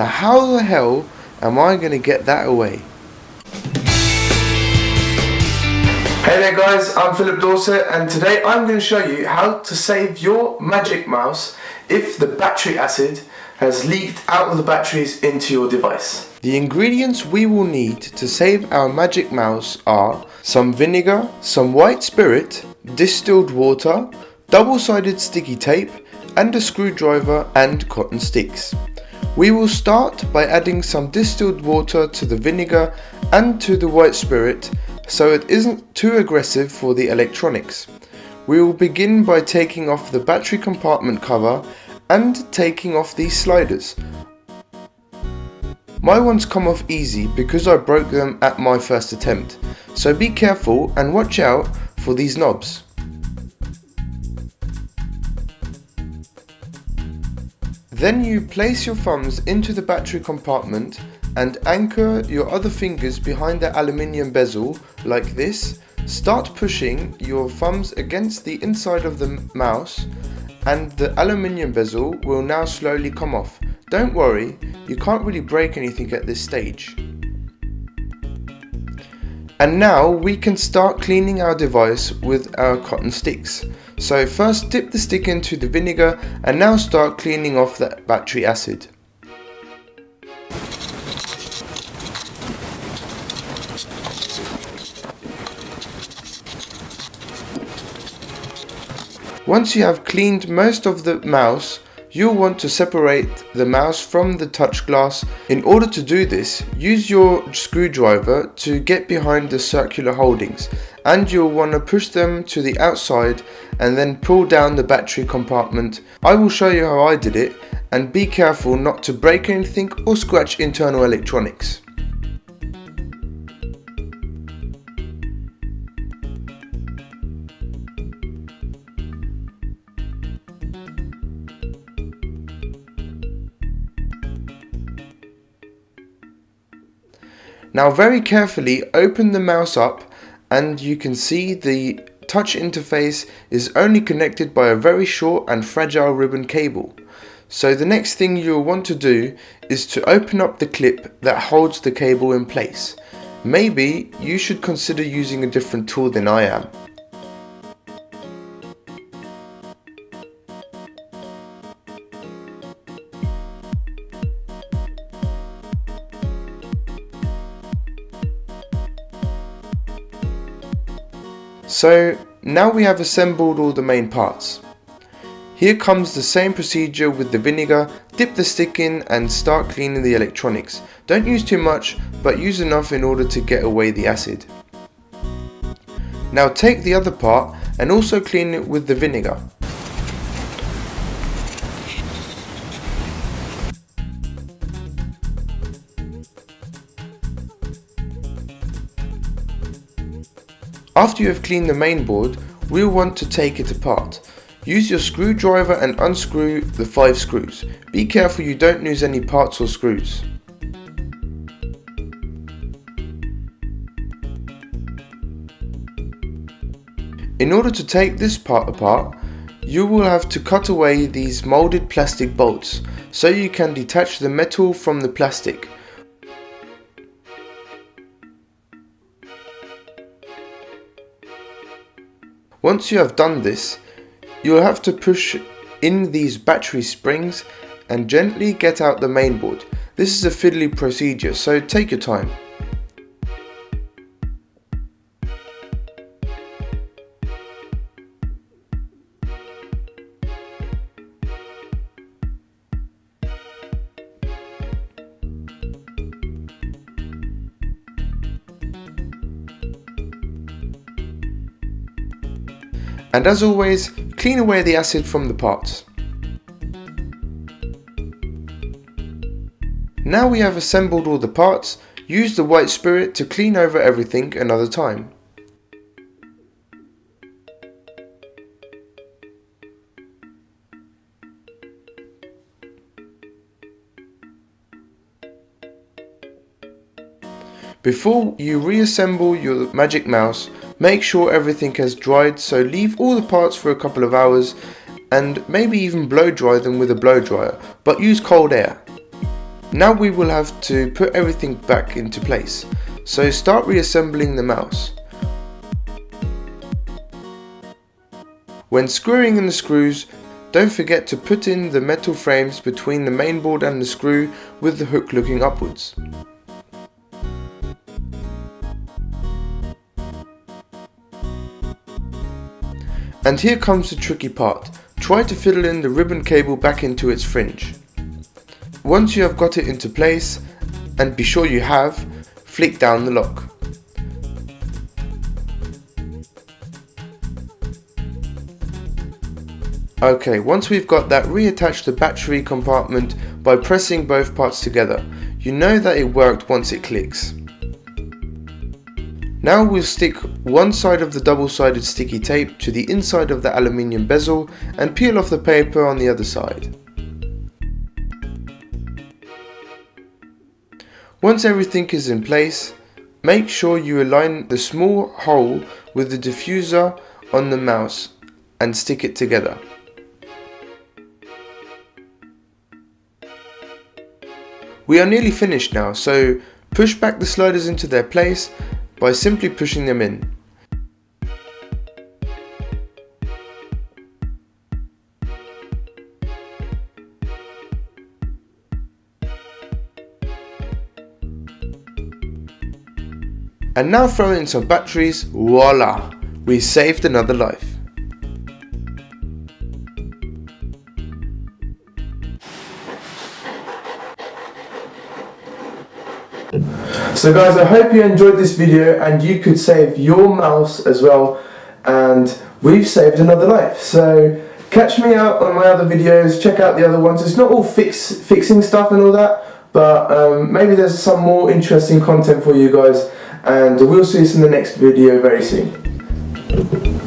Now how the hell am I going to get that away? Hey there guys, I'm Phillip Dorset and today I'm going to show you how to save your Magic Mouse if the battery acid has leaked out of the batteries into your device. The ingredients we will need to save our Magic Mouse are some vinegar, some white spirit, distilled water, double-sided sticky tape, and a screwdriver and cotton sticks. We will start by adding some distilled water to the vinegar and to the white spirit so it isn't too aggressive for the electronics. We will begin by taking off the battery compartment cover and taking off these sliders. My ones come off easy because I broke them at my first attempt, so be careful and watch out for these knobs. Then you place your thumbs into the battery compartment and anchor your other fingers behind the aluminium bezel like this. Start pushing your thumbs against the inside of the mouse and the aluminium bezel will now slowly come off. Don't worry, you can't really break anything at this stage. And now we can start cleaning our device with our cotton sticks. So first dip the stick into the vinegar and now start cleaning off the battery acid. Once you have cleaned most of the mouse, you'll want to separate the mouse from the touch glass. In order to do this, use your screwdriver to get behind the circular holdings and you'll want to push them to the outside and then pull down the battery compartment. I will show you how I did it, and be careful not to break anything or scratch internal electronics. Now very carefully open the mouse up and you can see the touch interface is only connected by a very short and fragile ribbon cable. So the next thing you'll want to do is to open up the clip that holds the cable in place. Maybe you should consider using a different tool than I am. So now we have assembled all the main parts. Here comes the same procedure with the vinegar. Dip the stick in and start cleaning the electronics. Don't use too much, but use enough in order to get away the acid. Now take the other part and also clean it with the vinegar. After you have cleaned the main board, we'll want to take it apart. Use your screwdriver and unscrew the 5 screws. Be careful you don't lose any parts or screws. In order to take this part apart, you will have to cut away these molded plastic bolts so you can detach the metal from the plastic. Once you have done this, you'll have to push in these battery springs and gently get out the mainboard. This is a fiddly procedure, so take your time. And as always, clean away the acid from the parts. Now we have assembled all the parts, use the white spirit to clean over everything another time. Before you reassemble your Magic Mouse, make sure everything has dried, so leave all the parts for a couple of hours and maybe even blow dry them with a blow dryer, but use cold air. Now we will have to put everything back into place, so start reassembling the mouse. When screwing in the screws, don't forget to put in the metal frames between the mainboard and the screw with the hook looking upwards. And here comes the tricky part. Try to fiddle in the ribbon cable back into its fringe. Once you have got it into place, and be sure you have, flick down the lock. Okay, once we've got that, reattach the battery compartment by pressing both parts together. You know that it worked once it clicks. Now we'll stick one side of the double-sided sticky tape to the inside of the aluminium bezel and peel off the paper on the other side. Once everything is in place, make sure you align the small hole with the diffuser on the mouse and stick it together. We are nearly finished now, so push back the sliders into their place by simply pushing them in. And now throw in some batteries, voila! We saved another life. So guys, I hope you enjoyed this video and you could save your mouse as well, and we've saved another life. So catch me out on my other videos, check out the other ones. It's not all fixing stuff and all that, but maybe there's some more interesting content for you guys, and we'll see you in the next video very soon.